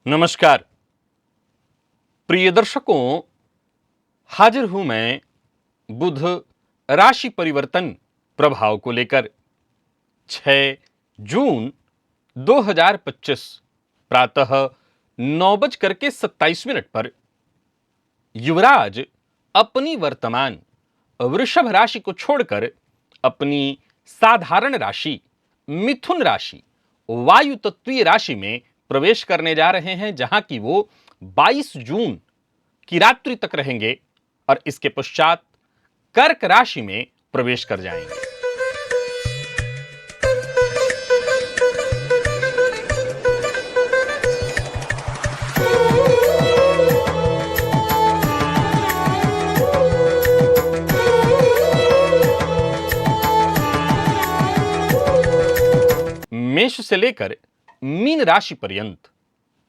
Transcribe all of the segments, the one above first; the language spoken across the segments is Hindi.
नमस्कार प्रिय दर्शकों, हाजिर हूं मैं बुध राशि परिवर्तन प्रभाव को लेकर। 6 जून 2025 प्रातः 9:27 पर युवराज अपनी वर्तमान वृषभ राशि को छोड़कर अपनी साधारण राशि मिथुन राशि वायु तत्वीय राशि में प्रवेश करने जा रहे हैं, जहां की वो 22 जून की रात्रि तक रहेंगे और इसके पश्चात कर्क राशि में प्रवेश कर जाएंगे। मेष से लेकर मीन राशि पर्यंत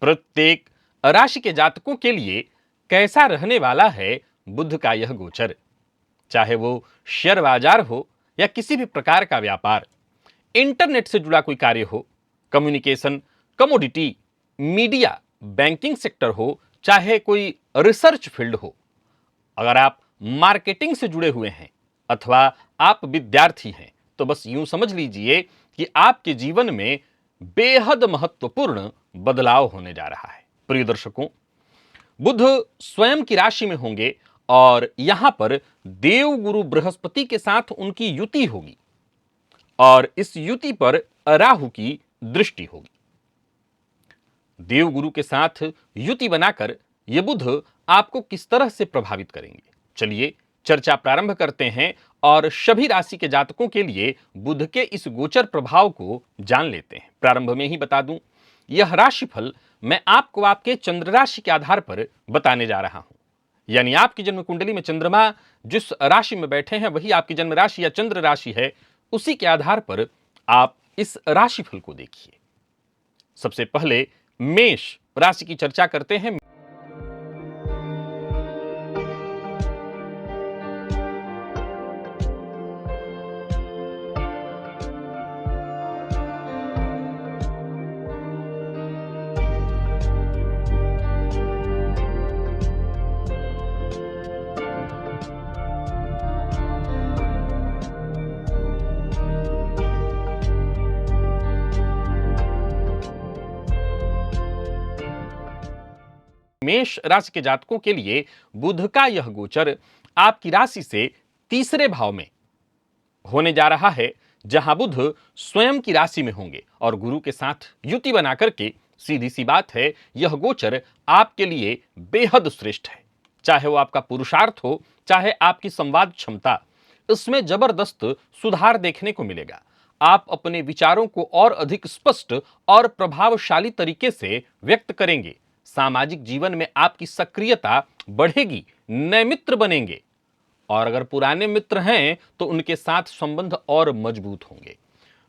प्रत्येक राशि के जातकों के लिए कैसा रहने वाला है बुध का यह गोचर। चाहे वो शेयर बाजार हो या किसी भी प्रकार का व्यापार, इंटरनेट से जुड़ा कोई कार्य हो, communication, commodity, media, banking sector हो, चाहे कोई रिसर्च फील्ड हो, अगर आप मार्केटिंग से जुड़े हुए हैं अथवा आप विद्यार्थी हैं, तो बस यूं समझ लीजिए कि आपके जीवन में बेहद महत्वपूर्ण बदलाव होने जा रहा है। प्रिय दर्शकों, बुध स्वयं की राशि में होंगे और यहां पर देवगुरु बृहस्पति के साथ उनकी युति होगी और इस युति पर राहु की दृष्टि होगी। देवगुरु के साथ युति बनाकर ये बुध आपको किस तरह से प्रभावित करेंगे, चलिए चर्चा प्रारंभ करते हैं और सभी राशि के जातकों के लिए बुध के इस गोचर प्रभाव को जान लेते हैं। प्रारंभ में ही बता दूं, यह राशिफल मैं आपको आपके चंद्र राशि के आधार पर बताने जा रहा हूं। यानी आपकी जन्म कुंडली में चंद्रमा जिस राशि में बैठे हैं वही आपकी जन्म राशि या चंद्र राशि है, उसी के आधार पर आप इस राशिफल को देखिए। सबसे पहले मेष राशि की चर्चा करते हैं। मेष राशि के जातकों के लिए बुध का यह गोचर आपकी राशि से तीसरे भाव में होने जा रहा है, जहां बुध स्वयं की राशि में होंगे और गुरु के साथ युति बनाकर के सीधी सी बात है, यह गोचर आपके लिए बेहद श्रेष्ठ है। चाहे वो आपका पुरुषार्थ हो, चाहे आपकी संवाद क्षमता, इसमें जबरदस्त सुधार देखने को मिलेगा। आप अपने विचारों को और अधिक स्पष्ट और प्रभावशाली तरीके से व्यक्त करेंगे। सामाजिक जीवन में आपकी सक्रियता बढ़ेगी, नए मित्र बनेंगे और अगर पुराने मित्र हैं तो उनके साथ संबंध और मजबूत होंगे।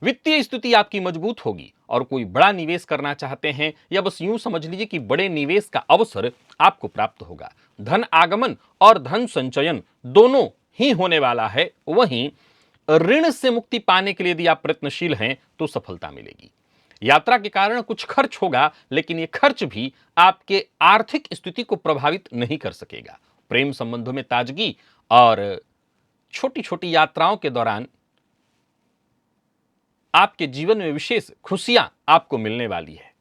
वित्तीय स्थिति आपकी मजबूत होगी और कोई बड़ा निवेश करना चाहते हैं या बस यूं समझ लीजिए कि बड़े निवेश का अवसर आपको प्राप्त होगा। धन आगमन और धन संचयन दोनों ही होने वाला है। वहीं ऋण से मुक्ति पाने के लिए यदि आप प्रयत्नशील हैं तो सफलता मिलेगी। यात्रा के कारण कुछ खर्च होगा, लेकिन यह खर्च भी आपके आर्थिक स्थिति को प्रभावित नहीं कर सकेगा। प्रेम संबंधों में ताजगी और छोटी छोटी यात्राओं के दौरान आपके जीवन में विशेष खुशियां आपको मिलने वाली है।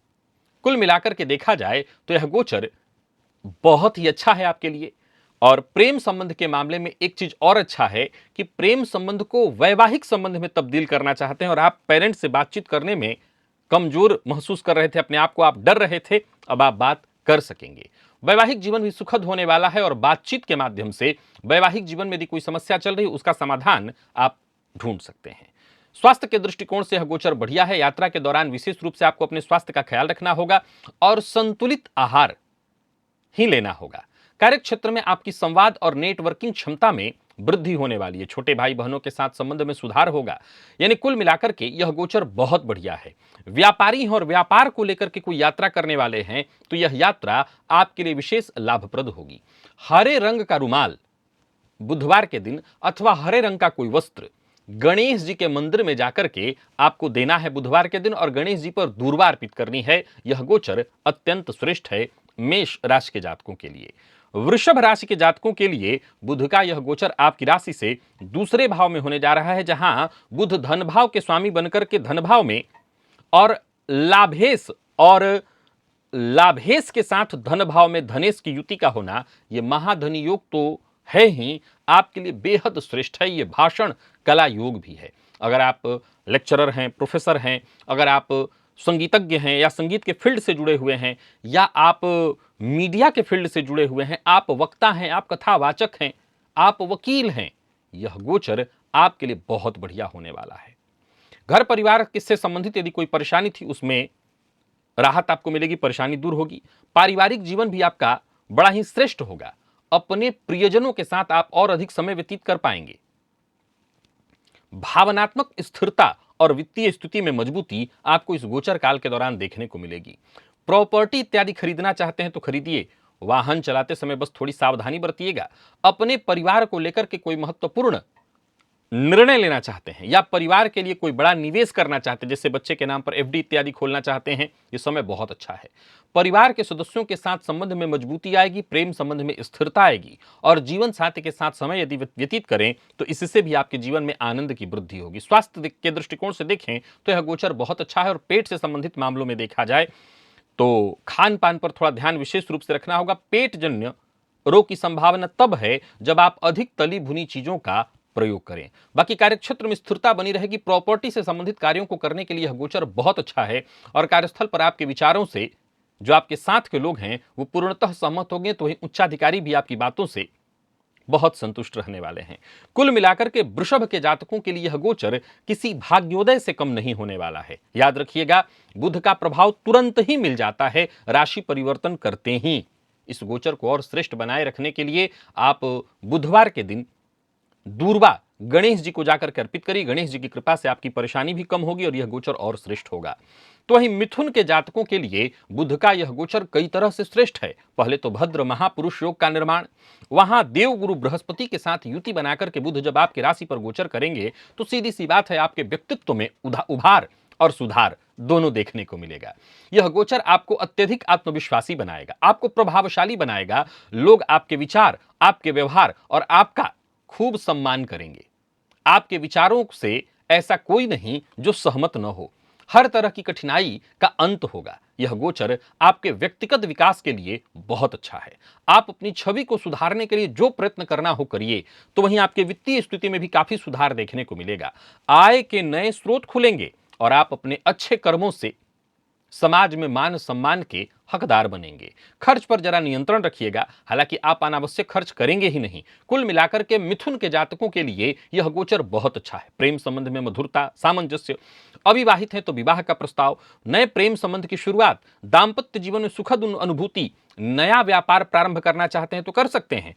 कुल मिलाकर के देखा जाए तो यह गोचर बहुत ही अच्छा है आपके लिए। और प्रेम संबंध के मामले में एक चीज और अच्छा है कि प्रेम संबंध को वैवाहिक संबंध में तब्दील करना चाहते हैं और आप पेरेंट्स से बातचीत करने में कमजोर महसूस कर रहे थे, अपने आप को आप डर रहे थे, अब आप बात कर सकेंगे। वैवाहिक जीवन भी सुखद होने वाला है और बातचीत के माध्यम से वैवाहिक जीवन में यदि कोई समस्या चल रही है उसका समाधान आप ढूंढ सकते हैं। स्वास्थ्य के दृष्टिकोण से यह गोचर बढ़िया है। यात्रा के दौरान विशेष रूप से आपको अपने स्वास्थ्य का ख्याल रखना होगा और संतुलित आहार ही लेना होगा। कार्य क्षेत्र में आपकी संवाद और नेटवर्किंग क्षमता में वृद्धि होने वाली है। छोटे भाई बहनों के साथ संबंध में सुधार होगा। यानी कुल मिलाकर के यह गोचर बहुत बढ़िया है। व्यापारी हैं और व्यापार को लेकर के कोई यात्रा करने वाले हैं तो यह यात्रा आपके लिए विशेष लाभप्रद होगी। हरे रंग का रुमाल बुधवार के दिन अथवा हरे रंग का कोई वस्त्र गणेश जी के मंदिर में जाकर के आपको देना है बुधवार के दिन और गणेश जी पर दूर्वा अर्पित करनी है। यह गोचर अत्यंत श्रेष्ठ है मेष राशि के जातकों के लिए। वृषभ राशि के जातकों के लिए बुध का यह गोचर आपकी राशि से दूसरे भाव में होने जा रहा है, जहां बुध धन भाव के स्वामी बनकर के धन भाव में और लाभेश के साथ धन भाव में धनेश की युति का होना, यह महाधनी योग तो है ही, आपके लिए बेहद श्रेष्ठ है। यह भाषण कला योग भी है। अगर आप लेक्चरर हैं, प्रोफेसर हैं, अगर आप संगीतज्ञ हैं या संगीत के फील्ड से जुड़े हुए हैं, या आप मीडिया के फील्ड से जुड़े हुए हैं, आप वक्ता हैं, आप कथावाचक हैं, आप वकील हैं, यह गोचर आपके लिए बहुत बढ़िया होने वाला है। घर परिवार से संबंधित यदि कोई परेशानी थी, उसमें राहत आपको मिलेगी, परेशानी दूर होगी। पारिवारिक जीवन भी आपका बड़ा ही श्रेष्ठ होगा। अपने प्रियजनों के साथ आप और अधिक समय व्यतीत कर पाएंगे। भावनात्मक स्थिरता और वित्तीय स्थिति में मजबूती आपको इस गोचर काल के दौरान देखने को मिलेगी। प्रॉपर्टी इत्यादि खरीदना चाहते हैं तो खरीदिए। वाहन चलाते समय बस थोड़ी सावधानी बरतिएगा। अपने परिवार को लेकर के कोई महत्वपूर्ण निर्णय लेना चाहते हैं या परिवार के लिए कोई बड़ा निवेश करना चाहते हैं, जैसे बच्चे के नाम पर एफडी इत्यादि खोलना चाहते हैं, ये समय बहुत अच्छा है। परिवार के सदस्यों के साथ संबंध में मजबूती आएगी, प्रेम संबंध में स्थिरता आएगी और जीवन साथी के साथ समय यदि व्यतीत करें तो इससे भी आपके जीवन में आनंद की वृद्धि होगी। स्वास्थ्य के दृष्टिकोण से देखें तो यह गोचर बहुत अच्छा है और पेट से संबंधित मामलों में देखा जाए तो खान पान पर थोड़ा ध्यान विशेष रूप से रखना होगा। पेट जन्य रोग की संभावना तब है जब आप अधिक तली भुनी चीजों का प्रयोग करें। बाकी कार्यक्षेत्र में स्थिरता बनी रहेगी। प्रॉपर्टी से संबंधित कार्यों को करने के लिए यह गोचर बहुत अच्छा है और कार्यस्थल पर आपके विचारों से जो आपके साथ के लोग हैं वो पूर्णतः सहमत होंगे, तो वहीं उच्चाधिकारी भी आपकी बातों से बहुत संतुष्ट रहने वाले हैं। कुल मिलाकर के वृषभ के जातकों के लिए यह गोचर किसी भाग्योदय से कम नहीं होने वाला है। याद रखिएगा, बुध का प्रभाव तुरंत ही मिल जाता है राशि परिवर्तन करते ही। इस गोचर को और श्रेष्ठ बनाए रखने के लिए आप बुधवार के दिन दूर्वा गणेश जी को जाकर के अर्पित करिए। गणेश जी की कृपा से आपकी परेशानी भी कम होगी और यह गोचर और श्रेष्ठ होगा। तो वहीं मिथुन के जातकों के लिए बुध का यह गोचर कई तरह से श्रेष्ठ है। पहले तो भद्र महापुरुष योग का निर्माण, वहां देवगुरु बृहस्पति के साथ युति बनाकर के बुध जब आपकी राशि पर गोचर करेंगे तो सीधी सी बात है, आपके व्यक्तित्व में उभार और सुधार दोनों देखने को मिलेगा। यह गोचर आपको अत्यधिक आत्मविश्वासी बनाएगा, आपको प्रभावशाली बनाएगा। लोग आपके विचार, आपके व्यवहार और आपका खूब सम्मान करेंगे। आपके विचारों से ऐसा कोई नहीं जो सहमत न हो। हर तरह की कठिनाई का अंत होगा। यह गोचर आपके व्यक्तिगत विकास के लिए बहुत अच्छा है। आप अपनी छवि को सुधारने के लिए जो प्रयत्न करना हो करिए। तो वहीं आपके वित्तीय स्थिति में भी काफी सुधार देखने को मिलेगा। आय के नए स्रोत खुलेंगे और आप अपने अच्छे कर्मों से समाज में मान सम्मान के हकदार बनेंगे। खर्च पर जरा नियंत्रण रखिएगा, हालांकि आप अनावश्यक खर्च करेंगे ही नहीं। कुल मिलाकर के मिथुन के जातकों के लिए यह गोचर बहुत अच्छा है। प्रेम संबंध में मधुरता, सामंजस्य, अविवाहित है तो विवाह का प्रस्ताव, नए प्रेम संबंध की शुरुआत, दाम्पत्य जीवन में सुखद अनुभूति, नया व्यापार प्रारंभ करना चाहते हैं तो कर सकते हैं।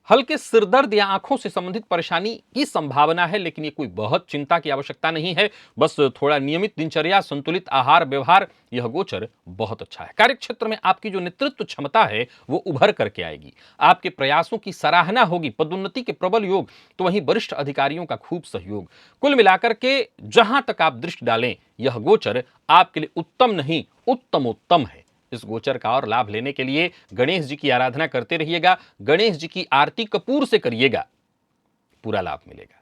हल्के सिरदर्द या आंखों से संबंधित परेशानी की संभावना है, लेकिन ये कोई बहुत चिंता की आवश्यकता नहीं है। बस थोड़ा नियमित दिनचर्या, संतुलित आहार व्यवहार, यह गोचर बहुत अच्छा है। कार्यक्षेत्र में आपकी जो नेतृत्व क्षमता है वो उभर करके आएगी। आपके प्रयासों की सराहना होगी। पदोन्नति के प्रबल योग, तो वहीं वरिष्ठ अधिकारियों का खूब सहयोग। कुल मिलाकर के जहां तक आप दृष्टि डालें, यह गोचर आपके लिए उत्तम नहीं उत्तमोत्तम है। इस गोचर का और लाभ लेने के लिए गणेश जी की आराधना करते रहिएगा। गणेश जी की आरती कपूर से करिएगा, पूरा लाभ मिलेगा।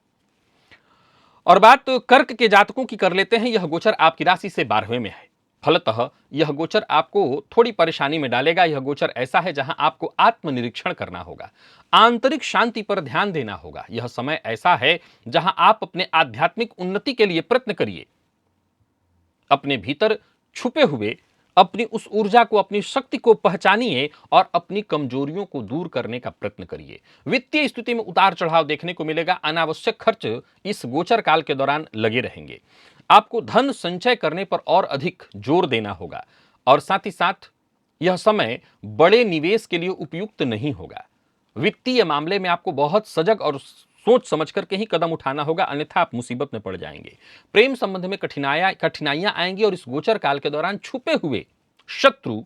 और बात तो कर्क के जातकों की कर लेते हैं। यह गोचर आपकी राशि से 12वें में है। फलतः यह गोचर आपको थोड़ी परेशानी में डालेगा। यह गोचर ऐसा है जहां आपको आत्मनिरीक्षण करना होगा, आंतरिक शांति पर ध्यान देना होगा। यह समय ऐसा है जहां आप अपने आध्यात्मिक उन्नति के लिए प्रयत्न करिए। अपने भीतर छुपे हुए अपनी उस ऊर्जा को, अपनी शक्ति को पहचानिए और अपनी कमजोरियों को दूर करने का प्रयत्न करिए। वित्तीय स्थिति में उतार चढ़ाव देखने को मिलेगा। अनावश्यक खर्च इस गोचर काल के दौरान लगे रहेंगे। आपको धन संचय करने पर और अधिक जोर देना होगा और साथ ही साथ यह समय बड़े निवेश के लिए उपयुक्त नहीं होगा। वित्तीय मामले में आपको बहुत सजग और सोच समझ करके ही कदम उठाना होगा, अन्यथा आप मुसीबत में पड़ जाएंगे। प्रेम संबंध में कठिनाइयां आएंगी और इस गोचर काल के दौरान छुपे हुए शत्रु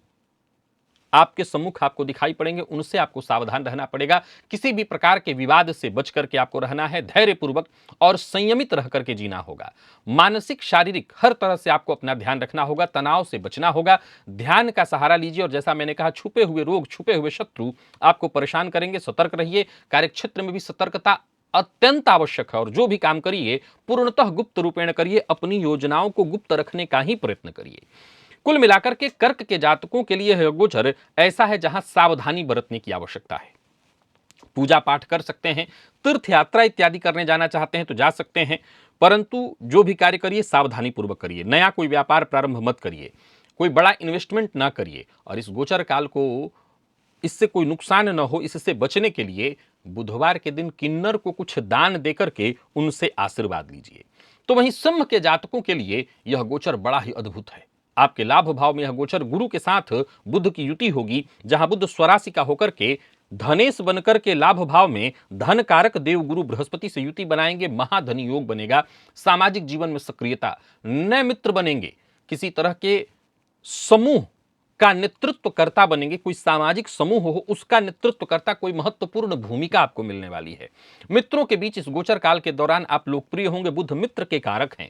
आपके सम्मुख आपको दिखाई पड़ेंगे, उनसे आपको सावधान रहना पड़ेगा। किसी भी प्रकार के विवाद से बच करके आपको रहना है, धैर्यपूर्वक और संयमित रह करके जीना होगा। मानसिक, शारीरिक हर तरह से आपको अपना ध्यान रखना होगा, तनाव से बचना होगा। ध्यान का सहारा लीजिए और जैसा मैंने कहा, छुपे हुए रोग, छुपे हुए शत्रु आपको परेशान करेंगे। सतर्क रहिए। कार्यक्षेत्र में भी सतर्कता अत्यंत आवश्यक है और जो भी काम करिए पूर्णतः गुप्त रूपेण करिए, अपनी योजनाओं को गुप्त रखने का ही प्रयत्न करिए। कुल मिलाकर के कर्क के जातकों के लिए यह गोचर ऐसा है जहां सावधानी बरतने की आवश्यकता है। पूजा पाठ कर सकते हैं, तीर्थ यात्रा इत्यादि करने जाना चाहते हैं तो जा सकते हैं, परंतु जो भी कार्य करिए सावधानी पूर्वक करिए। नया कोई व्यापार प्रारंभ मत करिए, कोई बड़ा इन्वेस्टमेंट ना करिए। और इस गोचर काल को इससे कोई नुकसान न हो, इससे बचने के लिए बुधवार के दिन किन्नर को कुछ दान देकर के उनसे आशीर्वाद लीजिए। तो वहीं सिंह के जातकों के लिए यह गोचर बड़ा ही अद्भुत है। आपके लाभ भाव में यह गोचर गुरु के साथ बुध की युति होगी, जहां बुध स्वराशि का होकर के धनेश बनकर के लाभ भाव में धन कारक देव गुरु बृहस्पति से युति बनाएंगे। महाधनी योग बनेगा। सामाजिक जीवन में सक्रियता, नए मित्र बनेंगे, किसी तरह के समूह का नेतृत्वकर्ता बनेंगे। कोई सामाजिक समूह हो, उसका नेतृत्वकर्ता, कोई महत्वपूर्ण भूमिका आपको मिलने वाली है। मित्रों के बीच इस गोचर काल के दौरान आप लोकप्रिय होंगे। बुध मित्र के कारक हैं।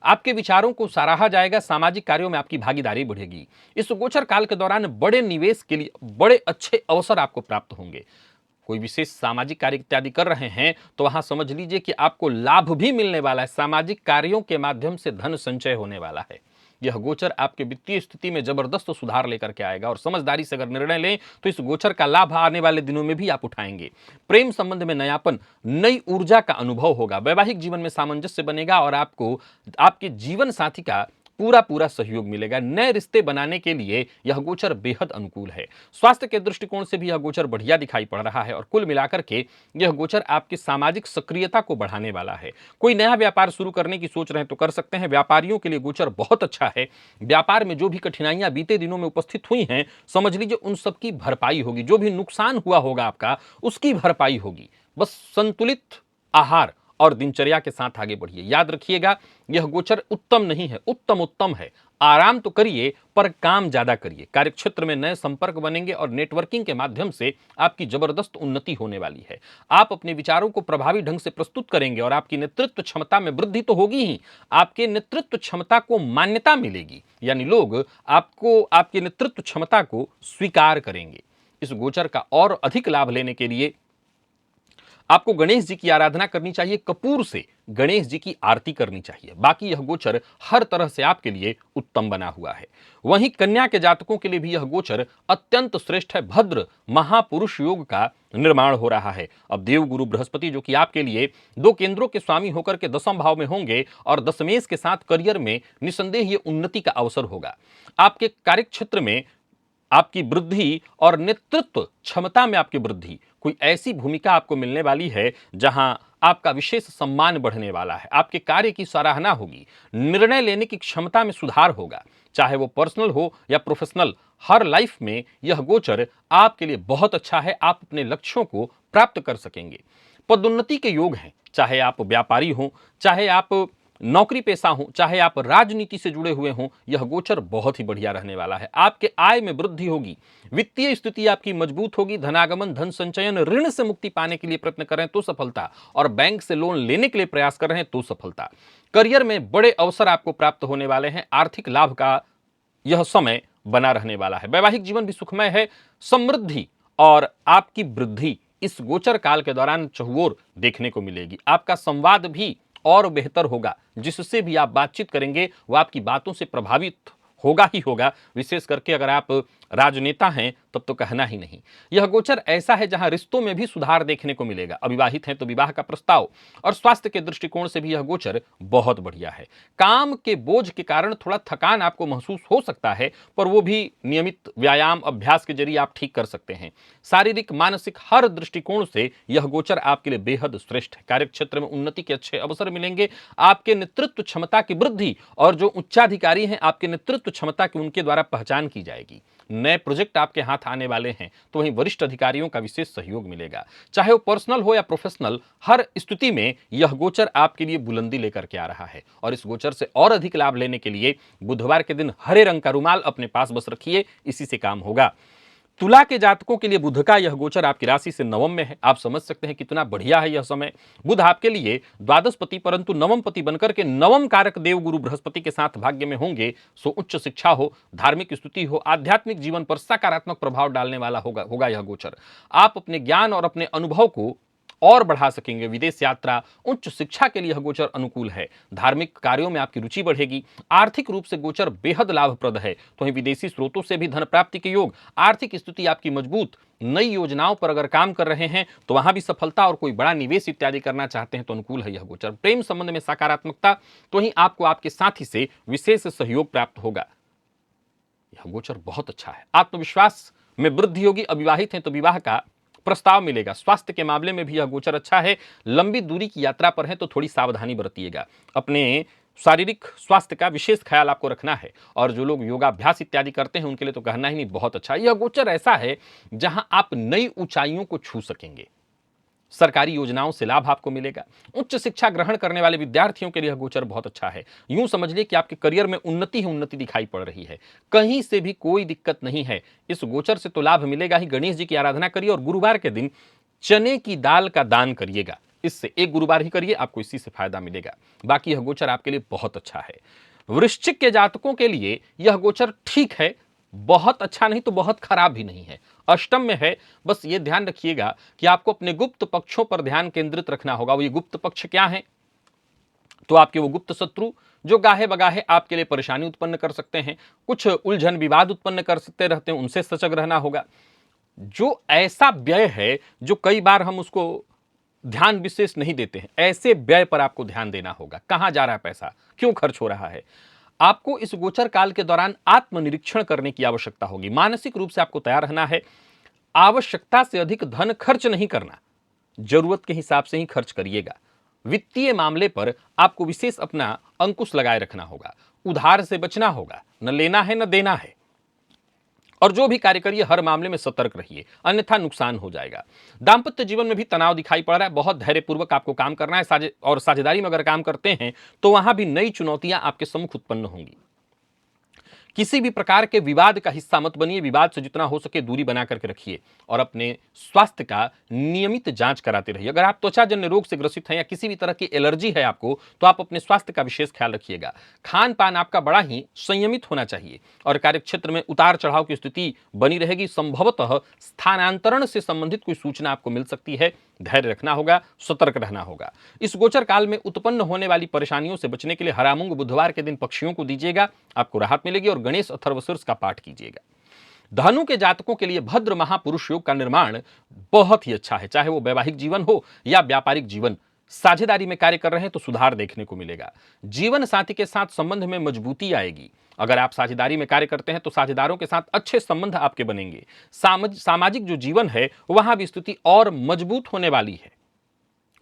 आपके विचारों को सराहा जाएगा। सामाजिक कार्यों में आपकी भागीदारी बढ़ेगी। इस गोचर काल के दौरान बड़े निवेश के लिए बड़े अच्छे अवसर आपको प्राप्त होंगे। कोई विशेष सामाजिक कार्य इत्यादि कर रहे हैं तो वहां समझ लीजिए कि आपको लाभ भी मिलने वाला है। सामाजिक कार्यों के माध्यम से धन संचय होने वाला है। यह गोचर आपके वित्तीय स्थिति में जबरदस्त सुधार लेकर के आएगा और समझदारी से अगर निर्णय लें तो इस गोचर का लाभ आने वाले दिनों में भी आप उठाएंगे। प्रेम संबंध में नयापन, नई ऊर्जा का अनुभव होगा। वैवाहिक जीवन में सामंजस्य बनेगा और आपको आपके जीवन साथी का पूरा सहयोग मिलेगा। नए रिश्ते बनाने के लिए यह गोचर बेहद अनुकूल है। स्वास्थ्य के दृष्टिकोण से भी यह गोचर बढ़िया दिखाई पड़ रहा है और कुल मिलाकर के यह गोचर आपकी सामाजिक सक्रियता को बढ़ाने वाला है। कोई नया व्यापार शुरू करने की सोच रहे हैं तो कर सकते हैं। व्यापारियों के लिए गोचर बहुत अच्छा है। व्यापार में जो भी कठिनाइयां बीते दिनों में उपस्थित हुई हैं, समझ लीजिए उन सबकी भरपाई होगी। जो भी नुकसान हुआ होगा आपका, उसकी भरपाई होगी। बस संतुलित आहार और दिनचर्या के साथ आगे बढ़िए। याद रखिएगा, यह गोचर उत्तम नहीं है, उत्तम है। आराम तो करिए पर काम ज्यादा करिए। कार्यक्षेत्र में नए संपर्क बनेंगे और नेटवर्किंग के माध्यम से आपकी जबरदस्त उन्नति होने वाली है। आप अपने विचारों को प्रभावी ढंग से प्रस्तुत करेंगे और आपकी नेतृत्व क्षमता में वृद्धि तो होगी ही, आपके नेतृत्व क्षमता को मान्यता मिलेगी, यानी लोग आपको, आपकी नेतृत्व क्षमता को स्वीकार करेंगे। इस गोचर का और अधिक लाभ लेने के लिए आपको गणेश जी की आराधना करनी चाहिए। कपूर से गणेश जी की आरती करनी चाहिए। बाकी यह गोचर हर तरह से आपके लिए उत्तम बना हुआ है। वहीं कन्या के जातकों के लिए भी यह गोचर अत्यंत श्रेष्ठ है। भद्र महापुरुष योग का निर्माण हो रहा है। अब देव गुरु बृहस्पति, जो कि आपके लिए 2 केंद्रों के स्वामी होकर के 10वें भाव में होंगे और दशमेश के साथ करियर में निसंदेह ये उन्नति का अवसर होगा। आपके कार्यक्षेत्र में आपकी वृद्धि और नेतृत्व क्षमता में आपकी वृद्धि, कोई ऐसी भूमिका आपको मिलने वाली है जहां आपका विशेष सम्मान बढ़ने वाला है। आपके कार्य की सराहना होगी। निर्णय लेने की क्षमता में सुधार होगा, चाहे वो पर्सनल हो या प्रोफेशनल। हर लाइफ में यह गोचर आपके लिए बहुत अच्छा है। आप अपने लक्ष्यों को प्राप्त कर सकेंगे। पदोन्नति के योग हैं, चाहे आप व्यापारी हो, चाहे आप नौकरी पेशा हो, चाहे आप राजनीति से जुड़े हुए हों, यह गोचर बहुत ही बढ़िया रहने वाला है। आपके आय में वृद्धि होगी। वित्तीय स्थिति आपकी मजबूत होगी। धनागमन, धन संचयन, ऋण से मुक्ति पाने के लिए प्रयत्न कर रहे हैं तो सफलता, और बैंक से लोन लेने के लिए प्रयास कर रहे हैं तो सफलता। करियर में बड़े अवसर आपको प्राप्त होने वाले हैं। आर्थिक लाभ का यह समय बना रहने वाला है। वैवाहिक जीवन भी सुखमय है। समृद्धि और आपकी वृद्धि इस गोचर काल के दौरान चहुओर देखने को मिलेगी। आपका संवाद भी और बेहतर होगा। जिससे भी आप बातचीत करेंगे वो आपकी बातों से प्रभावित होगा ही होगा। विशेष करके अगर आप राजनेता हैं तब तो कहना ही नहीं। यह गोचर ऐसा है जहां रिश्तों में भी सुधार देखने को मिलेगा। अविवाहित हैं तो विवाह का प्रस्ताव, और स्वास्थ्य के दृष्टिकोण से भी यह गोचर बहुत बढ़िया है। काम के बोझ के कारण थोड़ा थकान आपको महसूस हो सकता है, पर वो भी नियमित व्यायाम अभ्यास के जरिए आप ठीक कर सकते हैं। शारीरिक मानसिक हर दृष्टिकोण से यह गोचर आपके लिए बेहद श्रेष्ठ है। कार्यक्षेत्र में उन्नति के अच्छे अवसर मिलेंगे। आपके नेतृत्व क्षमता की वृद्धि, और जो उच्चाधिकारी हैं आपके नेतृत्व क्षमता की, उनके द्वारा पहचान की जाएगी। नए प्रोजेक्ट आपके हाथ आने वाले हैं तो वहीं वरिष्ठ अधिकारियों का विशेष सहयोग मिलेगा। चाहे वो पर्सनल हो या प्रोफेशनल, हर स्थिति में यह गोचर आपके लिए बुलंदी लेकर के आ रहा है। और इस गोचर से और अधिक लाभ लेने के लिए बुधवार के दिन हरे रंग का रुमाल अपने पास बस रखिए, इसी से काम होगा। तुला के जातकों के लिए बुध का यह गोचर आपकी राशि से नवम में है। आप समझ सकते हैं कितना बढ़िया है यह समय। बुध आपके लिए द्वादशपति परंतु नवम पति बनकर के नवम कारक देव गुरु बृहस्पति के साथ भाग्य में होंगे। सो उच्च शिक्षा हो, धार्मिक स्तुति हो, आध्यात्मिक जीवन पर सकारात्मक प्रभाव डालने वाला होगा यह गोचर। आप अपने ज्ञान और अपने अनुभव को और बढ़ा सकेंगे। विदेश यात्रा, उच्च शिक्षा के लिए यह गोचर अनुकूल है। धार्मिक कार्यों में आपकी रुचि बढ़ेगी। आर्थिक रूप से गोचर बेहद लाभप्रद है। तो वहीं विदेशी स्रोतों से भी धन प्राप्ति के योग, आर्थिक स्थिति आपकी मजबूत। नई योजनाओं पर अगर काम कर रहे हैं तो वहां भी सफलता, और कोई बड़ा निवेश इत्यादि करना चाहते हैं तो अनुकूल है यह गोचर। प्रेम संबंध में सकारात्मकता, तो वहीं आपको आपके साथी से विशेष सहयोग प्राप्त होगा। यह गोचर बहुत अच्छा है। आत्मविश्वास में वृद्धि होगी। अविवाहित हैं तो विवाह का प्रस्ताव मिलेगा। स्वास्थ्य के मामले में भी यह गोचर अच्छा है। लंबी दूरी की यात्रा पर है तो थोड़ी सावधानी बरतिएगा। अपने शारीरिक स्वास्थ्य का विशेष ख्याल आपको रखना है। और जो लोग योगाभ्यास इत्यादि करते हैं उनके लिए तो कहना ही नहीं, बहुत अच्छा। यह गोचर ऐसा है जहां आप नई ऊंचाइयों को छू सकेंगे। सरकारी योजनाओं से लाभ आपको मिलेगा। उच्च शिक्षा ग्रहण करने वाले विद्यार्थियों के लिए गोचर बहुत अच्छा है। यूं समझ लीजिए कि आपके करियर में उन्नति ही उन्नति दिखाई पड़ रही है। कहीं से भी कोई दिक्कत नहीं है। इस गोचर से तो लाभ मिलेगा ही। गणेश जी की आराधना करिए और गुरुवार के दिन चने की दाल का दान करिएगा। इससे एक गुरुवार ही करिए, आपको इसी से फायदा मिलेगा। बाकी यह गोचर आपके लिए बहुत अच्छा है। वृश्चिक के जातकों के लिए यह गोचर ठीक है, बहुत अच्छा नहीं तो बहुत खराब भी नहीं है। अष्टम में है। बस ये ध्यान रखिएगा कि आपको अपने गुप्त पक्षों पर ध्यान केंद्रित रखना होगा। वो ये गुप्त पक्ष क्या है? तो आपके वो गुप्त शत्रु जो गाहे बगाहे आपके लिए परेशानी उत्पन्न कर सकते हैं, कुछ उलझन विवाद उत्पन्न कर सकते रहते हैं, उनसे सजग रहना होगा। जो ऐसा व्यय है जो कई बार हम उसको ध्यान विशेष नहीं देते हैं, ऐसे व्यय पर आपको ध्यान देना होगा। कहां जा रहा है पैसा, क्यों खर्च हो रहा है। आपको इस गोचर काल के दौरान आत्मनिरीक्षण करने की आवश्यकता होगी। मानसिक रूप से आपको तैयार रहना है। आवश्यकता से अधिक धन खर्च नहीं करना, जरूरत के हिसाब से ही खर्च करिएगा। वित्तीय मामले पर आपको विशेष अपना अंकुश लगाए रखना होगा। उधार से बचना होगा, न लेना है न देना है। और जो भी कार्य करिए हर मामले में सतर्क रहिए, अन्यथा नुकसान हो जाएगा। दांपत्य जीवन में भी तनाव दिखाई पड़ रहा है। बहुत धैर्यपूर्वक आपको काम करना है। और साझेदारी में अगर काम करते हैं तो वहां भी नई चुनौतियां आपके सम्मुख उत्पन्न होंगी। किसी भी प्रकार के विवाद का हिस्सा मत बनिए। विवाद से जितना हो सके दूरी बना करके रखिए। और अपने स्वास्थ्य का नियमित जांच कराते रहिए। अगर आप त्वचाजन्य रोग से ग्रसित हैं या किसी भी तरह की एलर्जी है आपको, तो आप अपने स्वास्थ्य का विशेष ख्याल रखिएगा। खान पान आपका बड़ा ही संयमित होना चाहिए। और कार्यक्षेत्र में उतार चढ़ाव की स्थिति बनी रहेगी। संभवतः स्थानांतरण से संबंधित कोई सूचना आपको मिल सकती है। धैर्य रखना होगा, सतर्क रहना होगा। इस गोचर काल में उत्पन्न होने वाली परेशानियों से बचने के लिए हरामूंग बुधवार के दिन पक्षियों को दीजिएगा, आपको राहत मिलेगी। और गणेश अथर्वशीर्ष का पाठ कीजिएगा। धनु के जातकों के लिए भद्र महापुरुष योग का निर्माण बहुत ही अच्छा है। चाहे वो वैवाहिक जीवन हो या व्यापारिक जीवन, साझेदारी में कार्य कर रहे हैं तो सुधार देखने को मिलेगा। जीवन साथी के साथ संबंध में मजबूती आएगी। अगर आप साझेदारी में कार्य करते हैं तो साझेदारों के साथ अच्छे संबंध आपके बनेंगे। सामाजिक जो जीवन है वहां भी स्थिति और मजबूत होने वाली है।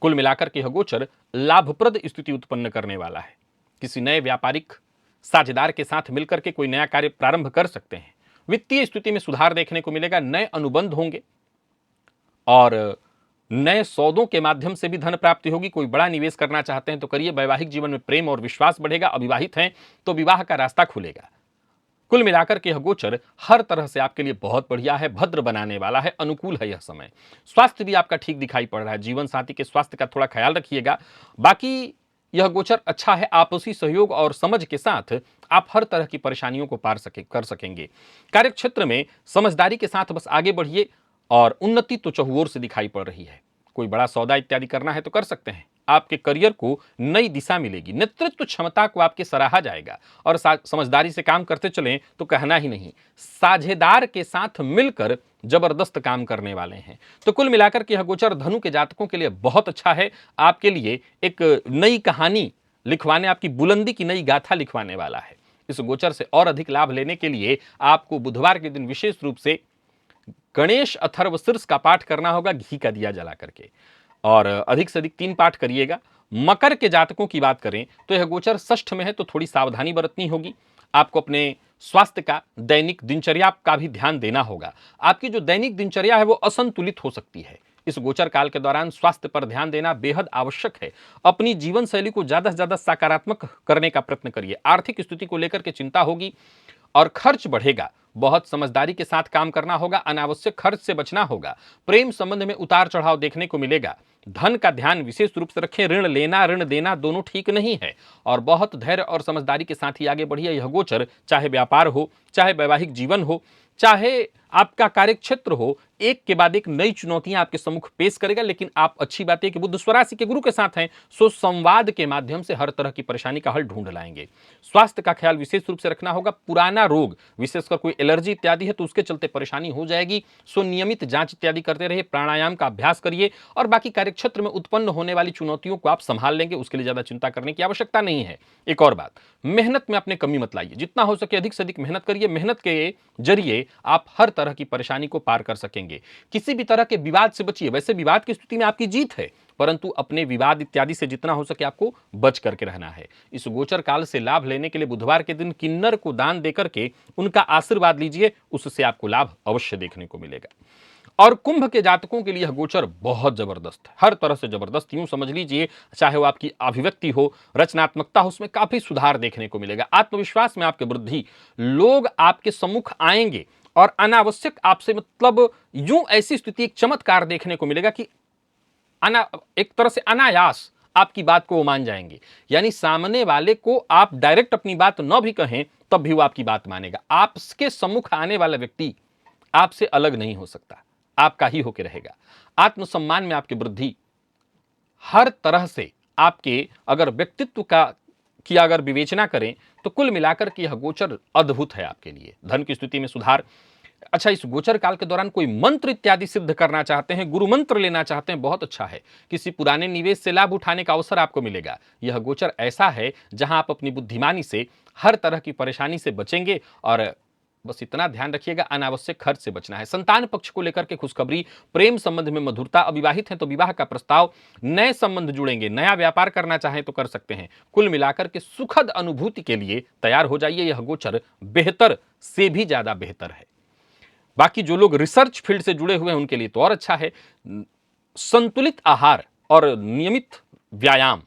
कुल मिलाकर के यह गोचर लाभप्रद स्थिति उत्पन्न करने वाला है। किसी नए व्यापारिक साझेदार के साथ मिलकर के कोई नया कार्य प्रारंभ कर सकते हैं। वित्तीय स्थिति में सुधार देखने को मिलेगा। नए अनुबंध होंगे और नए सौदों के माध्यम से भी धन प्राप्ति होगी। कोई बड़ा निवेश करना चाहते हैं तो करिए। वैवाहिक जीवन में प्रेम और विश्वास बढ़ेगा। अविवाहित हैं तो विवाह का रास्ता खुलेगा। कुल मिलाकर के यह गोचर हर तरह से आपके लिए बहुत बढ़िया है, भद्र बनाने वाला है, अनुकूल है यह समय। स्वास्थ्य भी आपका ठीक दिखाई पड़ रहा है। जीवन साथी के स्वास्थ्य का थोड़ा ख्याल रखिएगा। बाकी यह गोचर अच्छा है। आपसी सहयोग और समझ के साथ आप हर तरह की परेशानियों को कर सकेंगे। कार्यक्षेत्र में समझदारी के साथ बस आगे बढ़िए। और उन्नति तो चहुओर से दिखाई पड़ रही है। कोई बड़ा सौदा इत्यादि करना है तो कर सकते हैं। आपके करियर को नई दिशा मिलेगी। नेतृत्व क्षमता को आपके सराहा जाएगा। और समझदारी से काम करते चलें तो कहना ही नहीं। साझेदार के साथ मिलकर जबरदस्त काम करने वाले हैं। तो कुल मिलाकर के यह गोचर धनु के जातकों के लिए बहुत अच्छा है। आपके लिए एक नई कहानी लिखवाने, आपकी बुलंदी की नई गाथा लिखवाने वाला है। इस गोचर से और अधिक लाभ लेने के लिए आपको बुधवार के दिन विशेष रूप से गणेश अथर्वशीर्ष का पाठ करना होगा, घी का दिया जला करके। और अधिक से अधिक 3 पाठ करिएगा। मकर के जातकों की बात करें तो यह गोचर षष्ठ में है तो थोड़ी सावधानी बरतनी होगी। आपको अपने स्वास्थ्य का, दैनिक दिनचर्या का भी ध्यान देना होगा। आपकी जो दैनिक दिनचर्या है वो असंतुलित हो सकती है। इस गोचर काल के दौरान स्वास्थ्य पर ध्यान देना बेहद आवश्यक है। अपनी जीवन शैली को ज्यादा से ज्यादा सकारात्मक करने का प्रयत्न करिए। आर्थिक स्थिति को लेकर के चिंता होगी और खर्च बढ़ेगा। बहुत समझदारी के साथ काम करना होगा, अनावश्यक खर्च से बचना होगा। प्रेम संबंध में उतार चढ़ाव देखने को मिलेगा। धन का ध्यान विशेष रूप से रखें। ऋण लेना ऋण देना दोनों ठीक नहीं है और बहुत धैर्य और समझदारी के साथ ही आगे बढ़िए। यह गोचर चाहे व्यापार हो, चाहे वैवाहिक जीवन हो, चाहे आपका कार्यक्षेत्र हो, एक के बाद एक नई चुनौतियां आपके सम्मुख पेश करेगा। लेकिन आप, अच्छी बात है कि बुध स्वराशि के गुरु के साथ हैं, सो संवाद के माध्यम से हर तरह की परेशानी का हल ढूंढ लाएंगे। स्वास्थ्य का ख्याल विशेष रूप से रखना होगा। पुराना रोग, विशेषकर कोई एलर्जी इत्यादि है तो उसके चलते परेशानी हो जाएगी। सो नियमित जांच इत्यादि करते रहिए, प्राणायाम का अभ्यास करिए और बाकी कार्यक्षेत्र में उत्पन्न होने वाली चुनौतियों को आप संभाल लेंगे। उसके लिए ज्यादा चिंता करने की आवश्यकता नहीं है। एक और बात, मेहनत में अपने कमी मत लाइए। जितना हो सके अधिक से अधिक मेहनत करिए। मेहनत के जरिए आप हर तरह की परेशानी को पार कर सकेंगे। किसी भी तरह के विवाद से बचिए। वैसे विवाद की स्थिति में आपकी जीत है, परंतु अपने विवाद इत्यादि से जितना हो सके आपको बच करके रहना है। इस गोचर काल से लाभ लेने के लिए बुधवार के दिन किन्नर को दान देकर के उनका आशीर्वाद लीजिए, उससे आपको लाभ अवश्य देखने को मिलेगा। और कुंभ के जातकों के लिए यह गोचर बहुत जबरदस्त है, हर तरह से जबरदस्त। यूं समझ लीजिए, चाहे वो आपकी अभिव्यक्ति हो, रचनात्मकता हो, उसमें काफी सुधार देखने को मिलेगा। आत्मविश्वास में आपकी वृद्धि, लोग आपके सम्मुख आएंगे और अनावश्यक आपसे, मतलब यूं ऐसी स्थिति, एक चमत्कार देखने को मिलेगा कि एक तरह से अनायास आपकी बात को वो मान जाएंगे। यानी सामने वाले को आप डायरेक्ट अपनी बात न भी कहें तब भी वो आपकी बात मानेगा। आपके सम्मुख आने वाला व्यक्ति आपसे अलग नहीं हो सकता, आपका ही होकर रहेगा। आत्मसम्मान में आपकी वृद्धि, हर तरह से आपके अगर व्यक्तित्व की अगर विवेचना करें तो कुल मिलाकर के यह गोचर अद्भुत है आपके लिए। धन की स्थिति में सुधार। अच्छा, इस गोचर काल के दौरान कोई मंत्र इत्यादि सिद्ध करना चाहते हैं, गुरु मंत्र लेना चाहते हैं, बहुत अच्छा है। किसी पुराने निवेश से लाभ उठाने का अवसर आपको मिलेगा। यह गोचर ऐसा है जहां आप अपनी बुद्धिमानी से हर तरह की परेशानी से बचेंगे। और बस इतना ध्यान रखिएगा, अनावश्यक खर्च से बचना है। संतान पक्ष को लेकर के खुशखबरी, प्रेम संबंध में मधुरता, अविवाहित हैं तो विवाह का प्रस्ताव, नए संबंध जुड़ेंगे, नया व्यापार करना चाहें तो कर सकते हैं। कुल मिलाकर के सुखद अनुभूति के लिए तैयार हो जाइए। यह गोचर बेहतर से भी ज्यादा बेहतर है। बाकी जो लोग रिसर्च फील्ड से जुड़े हुए हैं उनके लिए तो और अच्छा है। संतुलित आहार और नियमित व्यायाम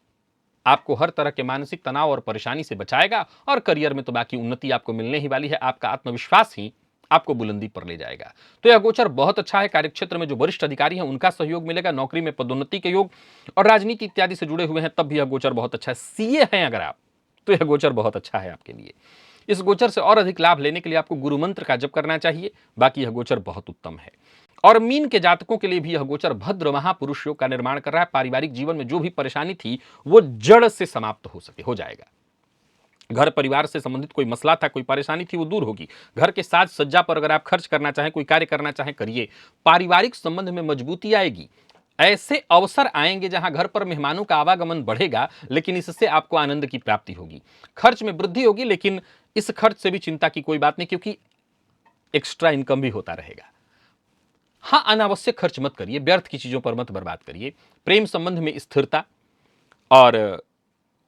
आपको हर तरह के मानसिक तनाव और परेशानी से बचाएगा। और करियर में तो बाकी उन्नति आपको मिलने ही वाली है। आपका आत्मविश्वास ही आपको बुलंदी पर ले जाएगा। तो यह गोचर बहुत अच्छा है। कार्यक्षेत्र में जो वरिष्ठ अधिकारी हैं उनका सहयोग मिलेगा। नौकरी में पदोन्नति के योग और राजनीति इत्यादि से जुड़े हुए हैं तब भी यह गोचर बहुत अच्छा है। सीए हैं अगर आप, तो यह गोचर बहुत अच्छा है आपके लिए। इस गोचर से और अधिक लाभ लेने के लिए आपको गुरु मंत्र का जप करना चाहिए। बाकी यह गोचर बहुत उत्तम है। और मीन के जातकों के लिए भी यह गोचर भद्र महापुरुष योग का निर्माण कर रहा है। पारिवारिक जीवन में जो भी परेशानी थी वो जड़ से समाप्त हो जाएगा। घर परिवार से संबंधित कोई मसला था, कोई परेशानी थी, वो दूर होगी। घर के साज सज्जा पर अगर आप खर्च करना चाहें, कोई कार्य करना चाहें, करिए। पारिवारिक संबंध में मजबूती आएगी। ऐसे अवसर आएंगे जहां घर पर मेहमानों का आवागमन बढ़ेगा, लेकिन इससे आपको आनंद की प्राप्ति होगी। खर्च में वृद्धि होगी, लेकिन इस खर्च से भी चिंता की कोई बात नहीं, क्योंकि एक्स्ट्रा इनकम भी होता रहेगा। हां, अनावश्यक खर्च मत करिए, व्यर्थ की चीजों पर मत बर्बाद करिए। प्रेम संबंध में स्थिरता और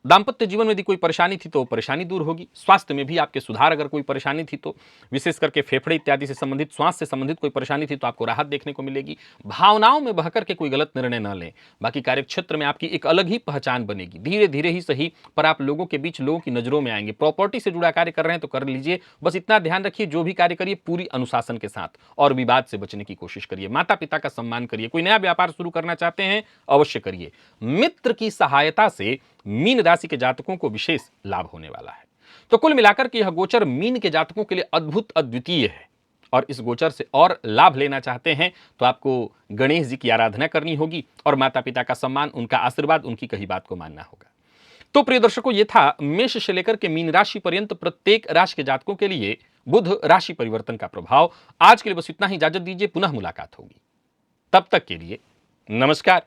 दाम्पत्य जीवन में यदि कोई परेशानी थी तो परेशानी दूर होगी। स्वास्थ्य में भी आपके सुधार, अगर कोई परेशानी थी तो विशेष करके फेफड़े इत्यादि से संबंधित, श्वास से संबंधित कोई परेशानी थी तो आपको राहत देखने को मिलेगी। भावनाओं में बहकर के कोई गलत निर्णय न लें। बाकी कार्यक्षेत्र में आपकी एक अलग ही पहचान बनेगी। धीरे धीरे ही सही, पर आप लोगों के बीच, लोगों की नजरों में आएंगे। प्रॉपर्टी से जुड़ा कार्य कर रहे हैं तो कर लीजिए। बस इतना ध्यान रखिए, जो भी कार्य करिए पूरी अनुशासन के साथ और विवाद से बचने की कोशिश करिए। माता पिता का सम्मान करिए। कोई नया व्यापार शुरू करना चाहते हैं, अवश्य करिए। मित्र की सहायता से मीन राशि के जातकों को विशेष लाभ होने वाला है। तो कुल मिलाकर के यह गोचर मीन के जातकों के लिए अद्भुत, अद्वितीय है। और इस गोचर से और लाभ लेना चाहते हैं तो आपको गणेश जी की आराधना करनी होगी और माता पिता का सम्मान, उनका आशीर्वाद, उनकी कही बात को मानना होगा। तो प्रिय दर्शकों, ये था मेष से लेकर के मीन राशि पर्यंत प्रत्येक राशि के जातकों के लिए बुध राशि परिवर्तन का प्रभाव। आज के लिए बस इतना ही, इजाजत दीजिए, पुनः मुलाकात होगी। तब तक के लिए नमस्कार।